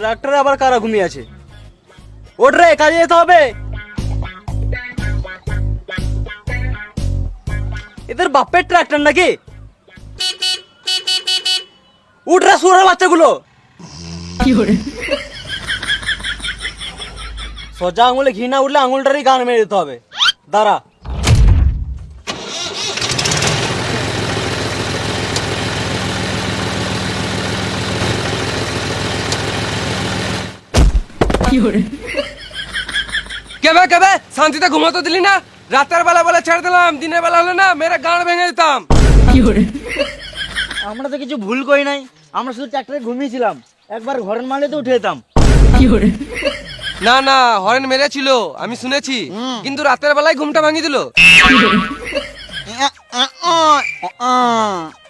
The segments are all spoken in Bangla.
ট্রাক্টরে আবার কারা ঘুমিয়ে আছে? ওঠ রে, কাজে যেতে হবে। এদের বাপের ট্রাক্টর নাকি? উঠ রে শুয়োরের বাচ্চাগুলো। সোজা আঙুলে ঘি না উঠলে আঙুলটারই গান মেরে দিতে হবে। দাঁড়া। কেবে শান্তিতে ঘুমাতে দিলি না? রাতের বেলা বলে ছেড়ে দিলাম, দিনের বেলা হলে না মেরে গাঁড় ভেঙে দিতাম। আমরা তো কিছু ভুল করি নাই, আমরা শুধু ট্রাক্টরে ঘুমিয়েছিলাম। একবার ঘরের মালে তো উঠে যেতাম। না না, হরেন মেরেছিল আমি শুনেছি, কিন্তু রাতের বেলায় ঘুমটা ভাঙিয়ে দিল।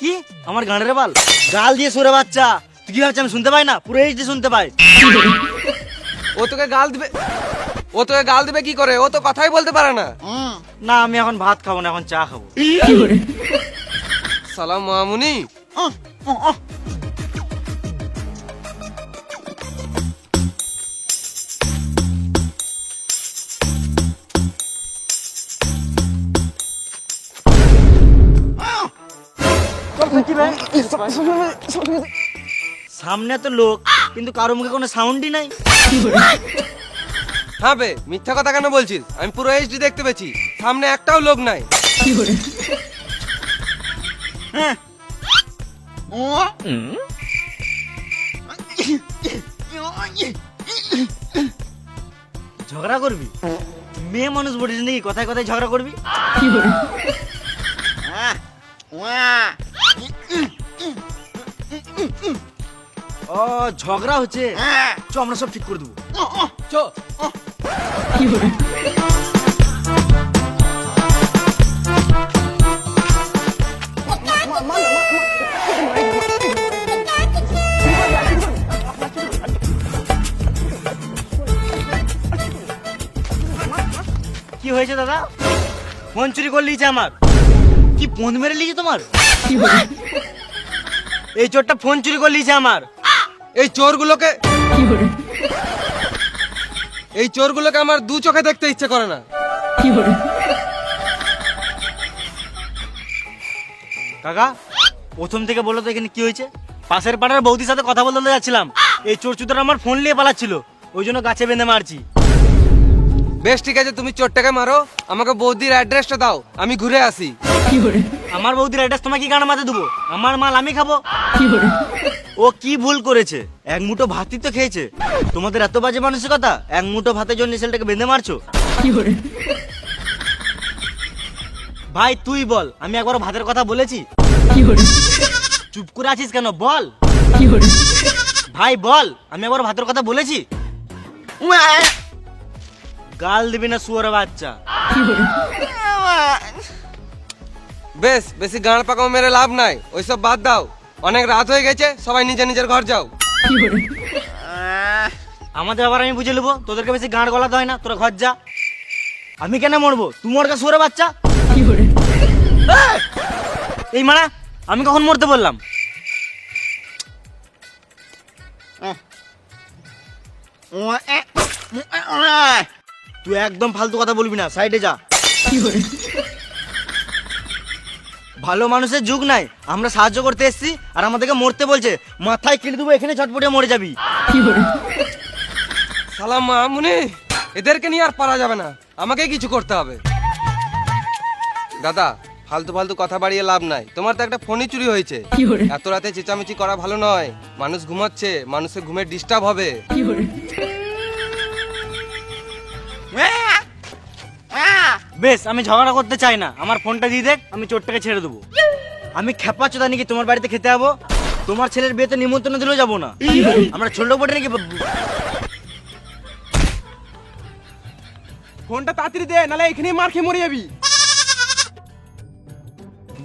কি আমার গানের বাল গাল দিয়ে সরে বাচ্চা? তুই কি ভাবছিস আমি শুনতে পাই না? পুরো এইচডি শুনতে পাই। ও তোকে গাল দিবে কি করে? ও তো কথাই বলতে পারে না। না, আমি এখন ভাত খাবো না, এখন চা খাবো। সালাম মামুনি। সামনে তো লোক, কিন্তু কারো মুখে কোনো সাউন্ডই নাই। হ্যাঁ বে, মিথ্যা কথা কেন বলছিস? আমি পুরো এইচডি দেখতে পেয়েছি, সামনে একটাও লোক নাই। ঝগড়া করবি? মেয়ে মানুষ বলিস নাকি কথায় কথায় ঝগড়া করবি? ও ঝগড়া হচ্ছে, চ আমরা সব ঠিক করে দেবো। চ। কি হয়েছে দাদা? ফোন চুরি করে লিয়েছে আমার। কি ফোন মেরে লিয়েছে তোমার? এই চোরটা ফোন চুরি করে লিয়েছে আমার। এই চোরগুলোকে আমার দু চোখে দেখতে ইচ্ছে করে না। কাকা, প্রথম থেকে বলো তো এখানে কি হয়েছে? পাশের পাড়ার বৌদির সাথে কথা বলতে যাচ্ছিলাম, এই চোর চুদার আমার ফোন নিয়ে পালাচ্ছিল, ওই জন্য গাছে বেঁধে মারছি। বেশ ঠিক আছে, তুমি চোরটাকে মারো, আমাকে বৌদির অ্যাড্রেসটা দাও, আমি ঘুরে আসি। আমার বৌদির অ্যাড্রেস তোমাকে কি গান মাথা দেবো? আমার মাল আমি খাবো। ও কি ভুল করেছে? এক মুঠো ভাতই তো খেয়েছে। তোমাদের এত বাজে মানসিকতা, এক মুঠো ভাতের জন্য ছেলেটাকে বেঁধে মারছো। ভাই তুই বল, আমি একবার ভাতের কথা বলেছি? চুপ করে আছিস কেন? বল ভাই বল, আমি একবার ভাতের কথা বলেছি? গাল দিবি না শুয়োরের বাচ্চা। বেশ, বেশি গাঁড় পাকাও মেরে লাভ নাই, ওইসব বাদ দাও। অনেক রাত হয়ে গেছে, সবাই নিজের নিজের ঘর যাও। আমাদের আবার আমি বুঝে নেবো, তোদেরকে বেশি গাঁড় গলাতে হয় না, তোরা ঘর যা। আমি কেন মরবো? তুই মরকা শুয়োরের বাচ্চা। এই মানা, আমি কখন মরতে বললাম? তুই একদম ফালতু কথা বলবি না, সাইডে যা। ভালো মানুষের যুগ নাই, আমরা সাহায্য করতে এসেছি আর আমাদেরকে মরতে বলছে। মাথায় কেটে দেবো, এখানে চটপটে মরে যাবি। সালাম মামুনি, এদেরকে নিয়ে আর পারা যাবে না, আমাকে কিছু করতে হবে। দাদা, ফালতু ফালতু কথা বাড়িয়ে লাভ নাই, তোমার তো একটা ফোনই চুরি হয়েছে। এত রাতে চেঁচামেচি করা ভালো নয়, মানুষ ঘুমাচ্ছে, মানুষের ঘুমের ডিস্টার্ব হবে। বেশ, আমি ঝগড়া করতে চাই না, আমার ফোনটা দিয়ে দেখ, আমি চোরটাকে ছেড়ে দেবো। আমি খেপা চোদা নাকি তোমার বাড়িতে খেতে যাবো? তোমার ছেলের বিয়েতে নিমন্ত্রণ দিলেও যাবো না। আমরা ছোট বটে নাকি? ফোনটা তাড়াতাড়ি দে, নালে এখানেই মার খেয়ে মরে যাবি।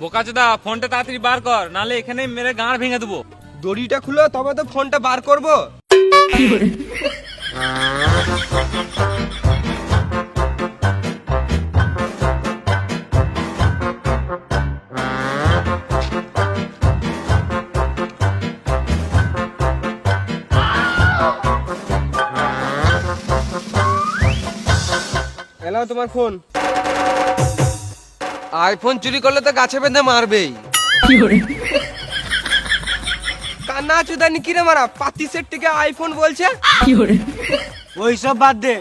বোকাচোদা, ফোনটা তাড়াতাড়ি বার কর, নালে এখানে মেরে গাঁড় ভেঙে দেবো। দড়িটা খুলো, তবে তো ফোনটা বার করবো। এলাও তোমার ফোন। আইফোন চুরি করলে তো গাছে বেঁধে মারবেই। কান্না চুদানি কিরে মারা, পাতি সেট থেকে আইফোন বলছে। ওই সব বাদ দে,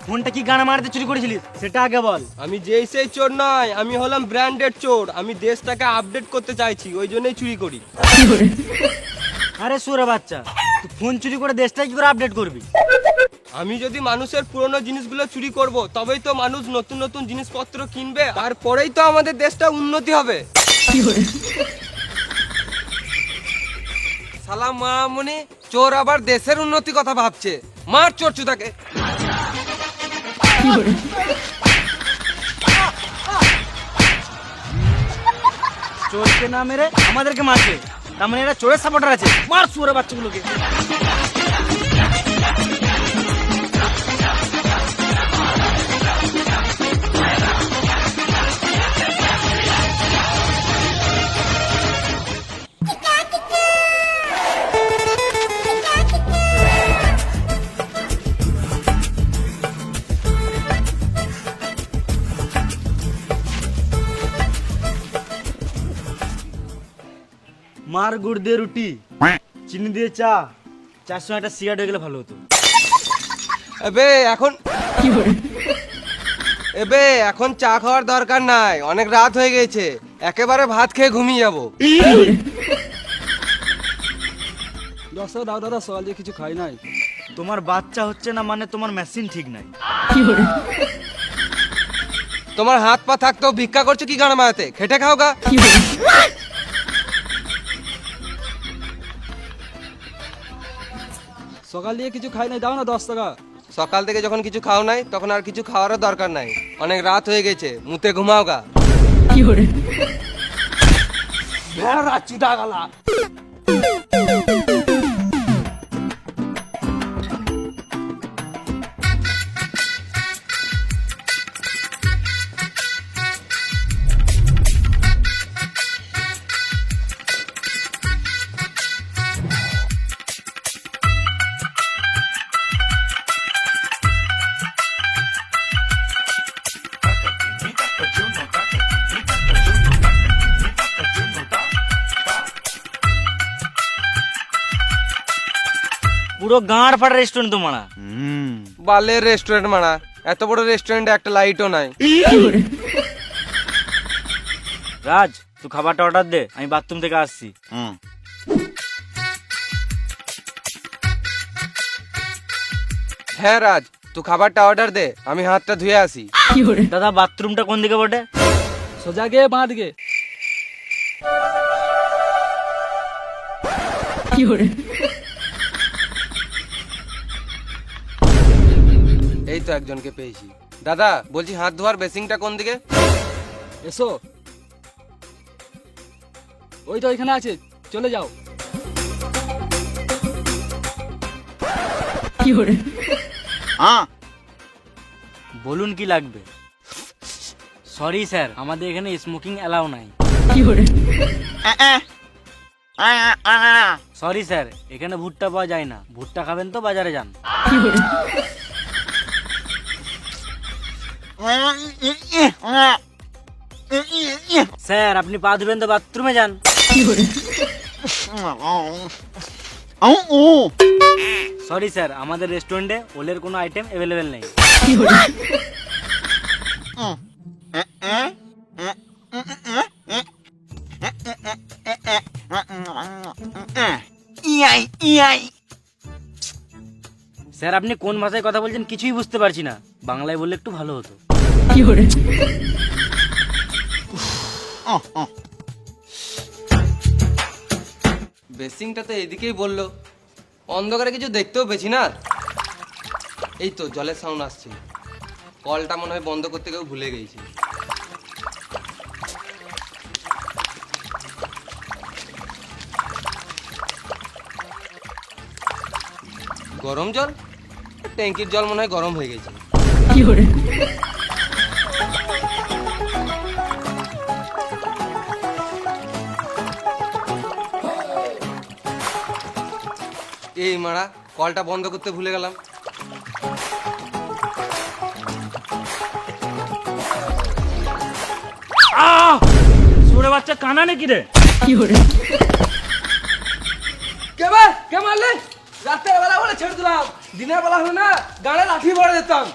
ফোনটা কি গান মারতে চুরি করেছিলিস সেটা আগে বল। আমি যেই সেই চোর নয়, আমি হলাম ব্র্যান্ডেড চোর। আমি দেশটাকে আপডেট করতে চাইছি, ওই জন্যই চুরি করি। আরে সুরে বাচ্চা, তুই ফোন চুরি করে দেশটা কি করে আপডেট করবি? আমি যদি মানুষের পুরনো জিনিসগুলো চুরি করব, তবেই তো মানুষ নতুন নতুন জিনিসপত্র কিনবে, তারপরেই তো আমাদের দেশটা উন্নতি হবে। সালাম মামনি, চোর আবার দেশের উন্নতি কথা ভাবছে। মার চোর চুদাকে। চোরকে না মেরে আমাদেরকে মারছে, তার মানে এরা চোরের সাপোর্টার আছে। মার সুরে বাচ্চাগুলোকে। মার গুড় দিয়ে রুটি, চিনি দিয়ে চা, চার সঙ্গে একটা সিগারেট হয়ে গেলে ভালো হতো। এখন চা খাওয়ার দরকার নাই, অনেক রাত হয়ে গেছে। একেবারে ভাত খেয়ে ঘুমিয়ে যাবো। দাদা সকাল দিয়ে কিছু খাই নাই। তোমার বাচ্চা হচ্ছে না মানে তোমার মেশিন ঠিক নাই। তোমার হাত পা থাকতেও ভিক্ষা করছো কি গান মারাতে? খেটে খাও গা। সকাল দিয়ে কিছু খাই নাই, দাও না 10 টাকা। সকাল থেকে যখন কিছু খাও নাই, তখন আর কিছু খাওয়ারও দরকার নাই। অনেক রাত হয়ে গেছে, মুতে ঘুমাও গা। ভেড়া চুদা গালা। পুরো গাঁড় ফাটা রেস্টুরেন্ট তোমার। বালের রেস্টুরেন্ট মারা, এত বড় রেস্টুরেন্টে একটা লাইটও নাই। রাজ, তুই খাবারটা অর্ডার দে, আমি বাথরুম থেকে আসছি। হ্যাঁ রাজ, তুই খাবারটা অর্ডার দে, আমি হাতটা ধুয়ে আসি। দাদা, বাথরুমটা কোন দিকে বটে? সোজা গিয়ে বাঁ দিকে। এই তো একজনকে পেয়েছি। দাদা বলছি, হাত ধোয়ার বেসিংটা কোন দিকে? এসো, ওই তো এখানে আছে, চলে যাও। বলুন কি লাগবে? সরি স্যার, আমাদের এখানে স্মোকিং অ্যালাউ নাই। সরি স্যার, এখানে ভুট্টা পাওয়া যায় না। ভুট্টা খাবেন তো বাজারে যান। স্যার, আপনি পা ধুবেন তো বাথরুমে যান। সরি স্যার, আমাদের রেস্টুরেন্টে ওলের কোনো আইটেম অ্যাভেলেবেল নেই। স্যার, আপনি কোন ভাষায় কথা বলছেন কিছুই বুঝতে পারছি না। বাংলায় বললে একটু ভালো হতো। বেসিংটা তো এদিকেই বললো, অন্ধকারে কিছু দেখতেও পেছি না। এই তো জলের সাউন্ড আসছে, কলটা মনে হয় বন্ধ করতে গিয়েও ভুলে গেছি। গরম জল, ট্যাঙ্কির জল মনে হয় গরম হয়ে গেছে। এই মারা, কলটা বন্ধ করতে ভুলে গেলাম। বাচ্চা কানা নাকি রে? কে মারলে? রাতের বেলা বলে ছেড়ে দিলাম, দিনের বেলা হলে না গানে লাঠি ভরে দিতাম।